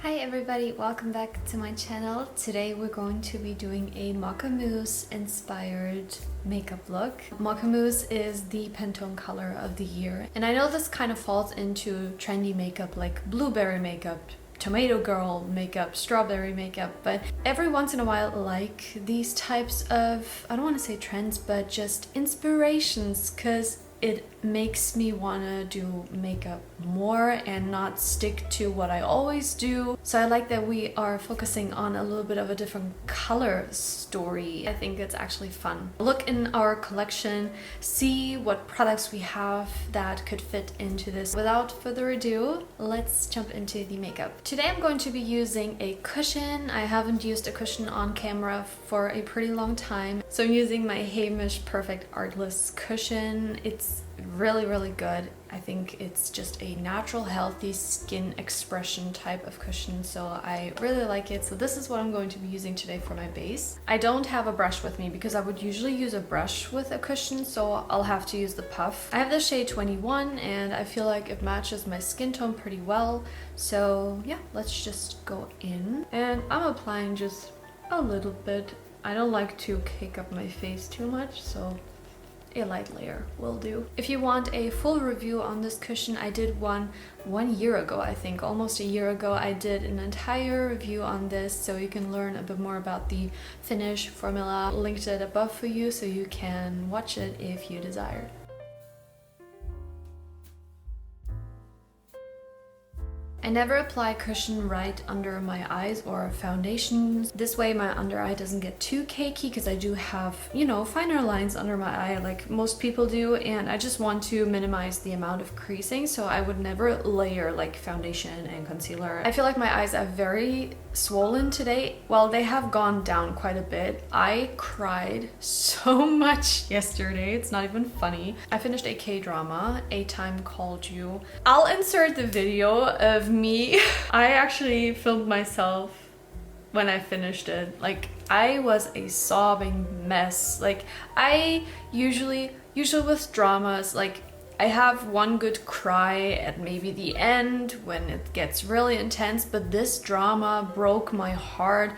Hi everybody, welcome back to my channel. Today we're going to be doing a Mocha Mousse inspired makeup look. Mocha Mousse is the Pantone color of the year, and I know this kind of falls into trendy makeup like blueberry makeup, tomato girl makeup, strawberry makeup, but every once in a while I like these types of, I don't want to say trends, but just inspirations, because it makes me want to do makeup more and not stick to what I always do. So I like that we are focusing on a little bit of a different color story. I think it's actually fun. Look in our collection, see what products we have that could fit into this. Without further ado, let's jump into the makeup. Today I'm going to be using a cushion. I haven't used a cushion on camera for a pretty long time, so I'm using my Hamish Perfect Artless cushion. It's really good. I think it's just a natural, healthy skin expression type of cushion, so I really like it. So this is what I'm going to be using today for my base. I don't have a brush with me because I would usually use a brush with a cushion, so I'll have to use the puff. I have the shade 21 and I feel like it matches my skin tone pretty well. So yeah, let's just go in. And I'm applying just a little bit. I don't like to cake up my face too much, so a light layer will do. If you want a full review on this cushion, I did one year ago, I think, almost a year ago. I did an entire review on this, so you can learn a bit more about the finish formula. Linked it above for you so you can watch it if you desire. I never apply cushion right under my eyes or foundations. This way my under eye doesn't get too cakey, because I do have, you know, finer lines under my eye like most people do, and I just want to minimize the amount of creasing, so I would never layer like foundation and concealer. I feel like my eyes are very swollen today. Well, they have gone down quite a bit. I cried so much yesterday, it's not even funny. I finished a K-drama, A Time Called You. I'll insert the video of me. I actually filmed myself when I finished it. Like, I was a sobbing mess. Like, I usually with dramas, like, I have one good cry at maybe the end when it gets really intense, but this drama broke my heart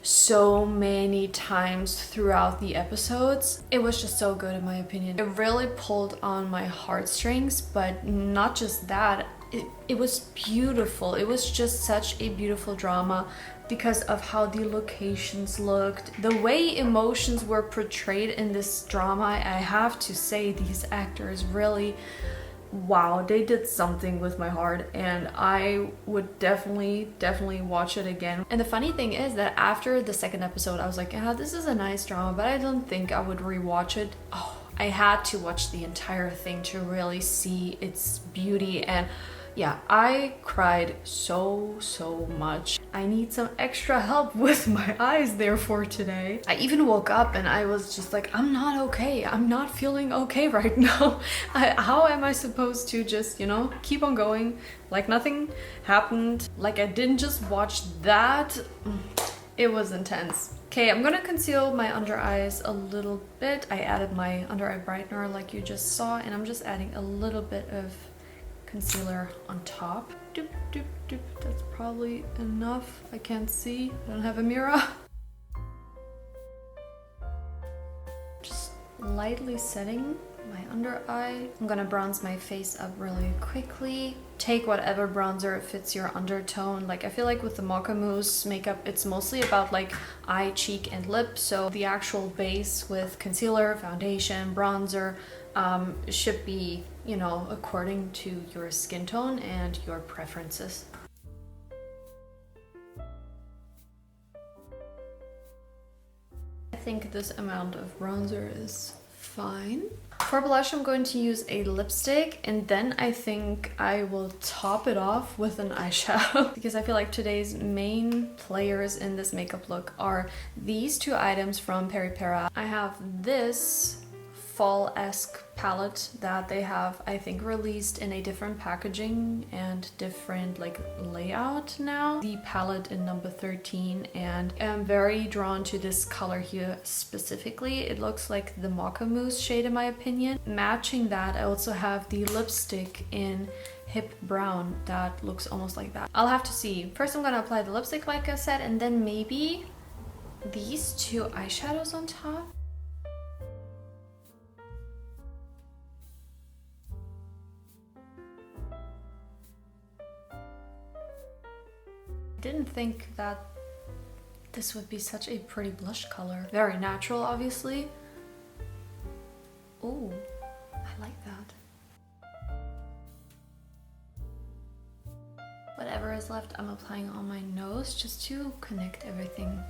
so many times throughout the episodes. It was just so good in my opinion. It really pulled on my heartstrings, but not just that, it was beautiful. It was just such a beautiful drama because of how the locations looked, the way emotions were portrayed in this drama. I have to say, these actors really, wow, they did something with my heart, and I would definitely watch it again. And the funny thing is that after the second episode, I was like, yeah, this is a nice drama, but I don't think I would rewatch it. Oh, I had to watch the entire thing to really see its beauty. And yeah, I cried so much. I need some extra help with my eyes therefore today. I even woke up and I was just like, I'm not okay. I'm not feeling okay right now. How am I supposed to just, you know, keep on going like nothing happened? Like I didn't just watch that. It was intense. Okay, I'm gonna conceal my under eyes a little bit. I added my under eye brightener like you just saw, and I'm just adding a little bit of concealer on top. Doop, doop, doop. That's probably enough. I can't see. I don't have a mirror. Just lightly setting my under eye. I'm gonna bronze my face up really quickly. Take whatever bronzer fits your undertone. Like, I feel like with the Mocha Mousse makeup, it's mostly about like eye, cheek, and lip. So the actual base with concealer, foundation, bronzer should be, you know, according to your skin tone and your preferences. I think this amount of bronzer is fine. For blush, I'm going to use a lipstick, and then I think I will top it off with an eyeshadow because I feel like today's main players in this makeup look are these two items from Peripera. I have this fall-esque palette that they have, I think, released in a different packaging and different like layout now. The palette in number 13, and I'm very drawn to this color here specifically. It looks like the Mocha Mousse shade in my opinion. Matching that, I also have the lipstick in hip brown that looks almost like that. I'll have to see. First I'm gonna apply the lipstick like I said, and then maybe these two eyeshadows on top. I didn't think that this would be such a pretty blush color. Very natural, obviously. Ooh, I like that. Whatever is left, I'm applying on my nose just to connect everything.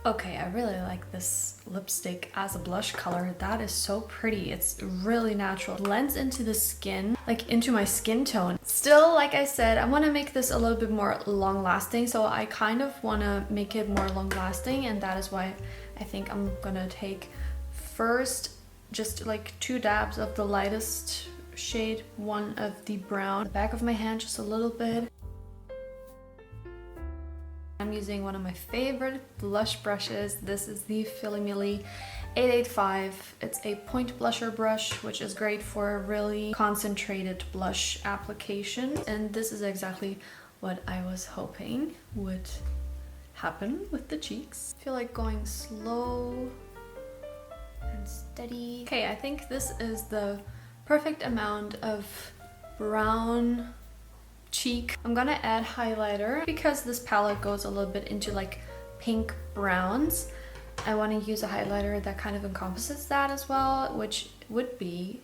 Okay, I really like this lipstick as a blush color. That is so pretty. It's really natural. It blends into the skin, like into my skin tone. Still, like I said, I want to make this a little bit more long lasting. So I kind of want to make it more long lasting, and that is why I think I'm gonna take first just like 2 dabs of the lightest shade, 1 of the brown, the back of my hand just a little bit. I'm using one of my favorite blush brushes. This is the Filimili 885. It's a point blusher brush, which is great for really concentrated blush application. And this is exactly what I was hoping would happen with the cheeks. I feel like going slow and steady. Okay, I think this is the perfect amount of brown cheek. I'm gonna add highlighter because this palette goes a little bit into like pink browns. I want to use a highlighter that kind of encompasses that as well, which would be,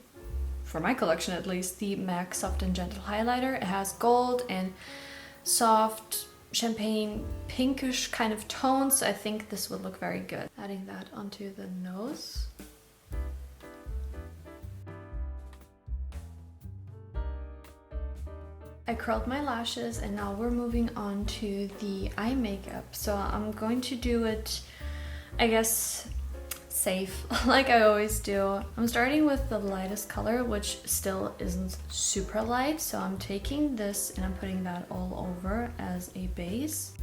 for my collection at least, the MAC Soft and Gentle highlighter. It has gold and soft champagne pinkish kind of tones, so I think this would look very good. Adding that onto the nose. I curled my lashes, and now we're moving on to the eye makeup. So I'm going to do it, I guess, safe, like I always do. I'm starting with the lightest color, which still isn't super light. So I'm taking this and I'm putting that all over as a base.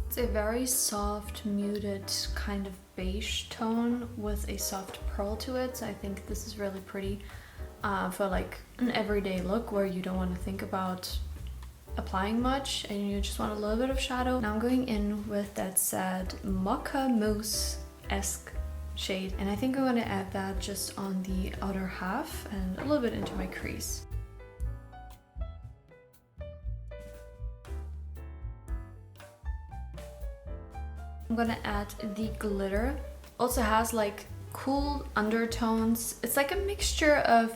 It's a very soft, muted kind of beige tone with a soft pearl to it. So I think this is really pretty for like an everyday look where you don't want to think about applying much and you just want a little bit of shadow. Now I'm going in with that sad Mocha Mousse-esque shade, and I think I'm going to add that just on the outer half and a little bit into my crease. I'm gonna add the glitter. Also has like cool undertones. It's like a mixture of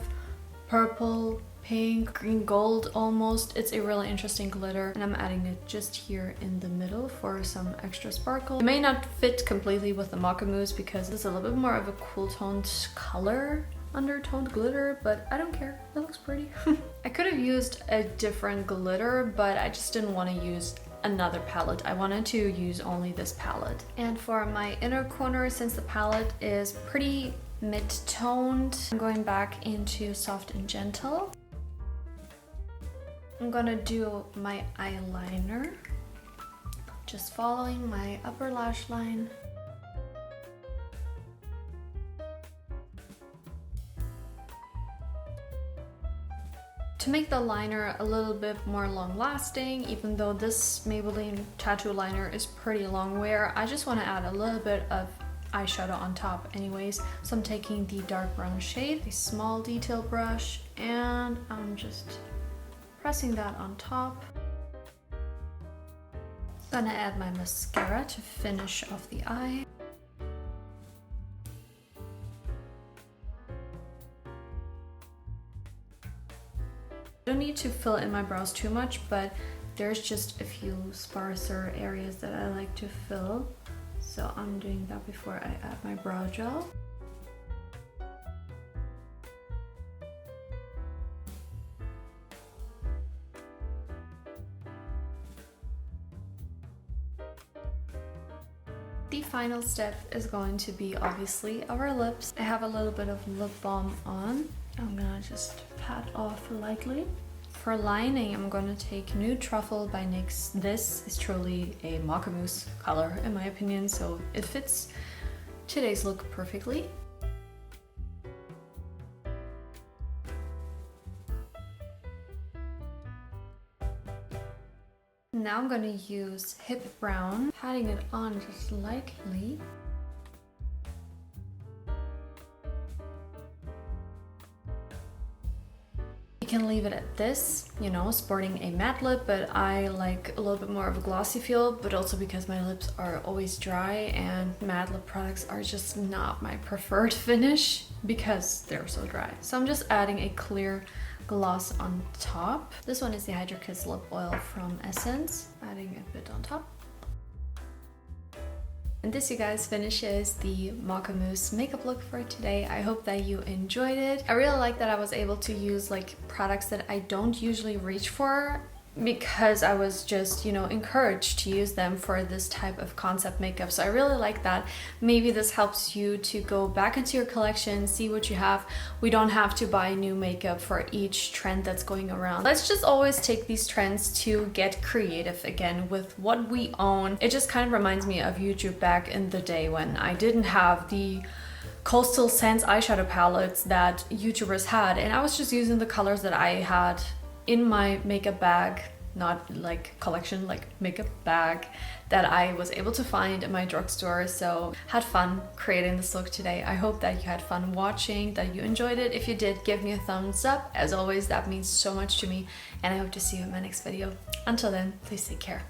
purple, pink, green, gold almost. It's a really interesting glitter, and I'm adding it just here in the middle for some extra sparkle. It may not fit completely with the Mocha Mousse because it's a little bit more of a cool toned color, undertoned glitter, but I don't care. It looks pretty. I could have used a different glitter, but I just didn't want to use another palette. I wanted to use only this palette. And for my inner corner, since the palette is pretty mid-toned, I'm going back into Soft and Gentle. I'm gonna do my eyeliner, just following my upper lash line. To make the liner a little bit more long lasting, even though this Maybelline tattoo liner is pretty long wear, I just want to add a little bit of eyeshadow on top anyways. So I'm taking the dark brown shade, a small detail brush, and I'm just pressing that on top. Gonna add my mascara to finish off the eye. I don't need to fill in my brows too much, but there's just a few sparser areas that I like to fill. So I'm doing that before I add my brow gel. The final step is going to be obviously our lips. I have a little bit of lip balm on. I'm gonna just pat off lightly. For lining, I'm gonna take Nude Truffle by NYX. This is truly a Mocha Mousse color in my opinion, so it fits today's look perfectly. Now I'm gonna use Hip Brown, patting it on just lightly. You can leave it at this, you know, sporting a matte lip, but I like a little bit more of a glossy feel, but also because my lips are always dry and matte lip products are just not my preferred finish because they're so dry. So I'm just adding a clear gloss on top. This one is the Hydra Kiss Lip Oil from Essence, adding a bit on top. And this, you guys, finishes the Mocha Mousse makeup look for today. I hope that you enjoyed it. I really like that I was able to use like products that I don't usually reach for, because I was just, you know, encouraged to use them for this type of concept makeup. So I really like that. Maybe this helps you to go back into your collection, see what you have. We don't have to buy new makeup for each trend that's going around. Let's just always take these trends to get creative again with what we own. It just kind of reminds me of YouTube back in the day when I didn't have the Coastal Scents eyeshadow palettes that YouTubers had, and I was just using the colors that I had in my makeup bag, not like collection, like makeup bag that I was able to find in my drugstore. So had fun creating this look today. I hope that you had fun watching, that you enjoyed it. If you did, give me a thumbs up. As always, that means so much to me, and I hope to see you in my next video. Until then, please take care.